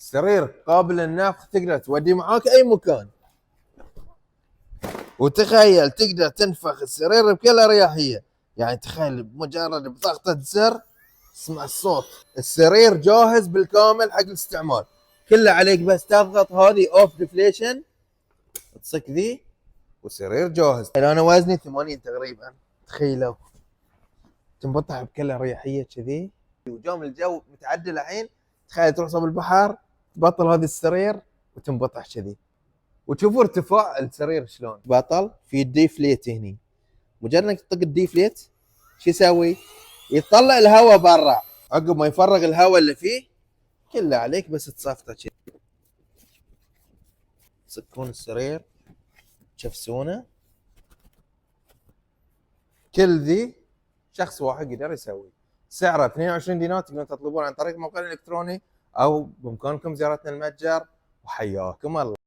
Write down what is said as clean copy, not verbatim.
سرير قابل للنفخ، تقدر توديه معاك اي مكان. وتخيل تقدر تنفخ السرير بكل اريحيه، يعني تخيل بمجرد بضغطه زر اسمع الصوت. السرير جاهز بالكامل حق الاستعمال، كله عليك بس تضغط هذه اوف ديفليشن، تصك ذي والسرير جاهز. انا وزني 80 تقريبا، تخيلوا تنبطح بكل اريحيه كذي. وجوم الجو متعدل الحين، تخيل تروح صوب البحر تبطل هذا السرير وتنبطح كذي. وتشوفوا ارتفاع السرير شلون بطل. في الديفليت هني، مجرد انك تطق الديفليت شو يسوي؟ يطلع الهواء برا. عقب ما يفرغ الهواء اللي فيه كله عليك بس تصفطه كذي. تسكرون السرير تشفسونه. كل ذي شخص واحد يقدر يسوي. سعره 22 دينار. تقدرون تطلبون عن طريق الموقع الالكتروني او بامكانكم زيارتنا المتجر. وحياكم الله.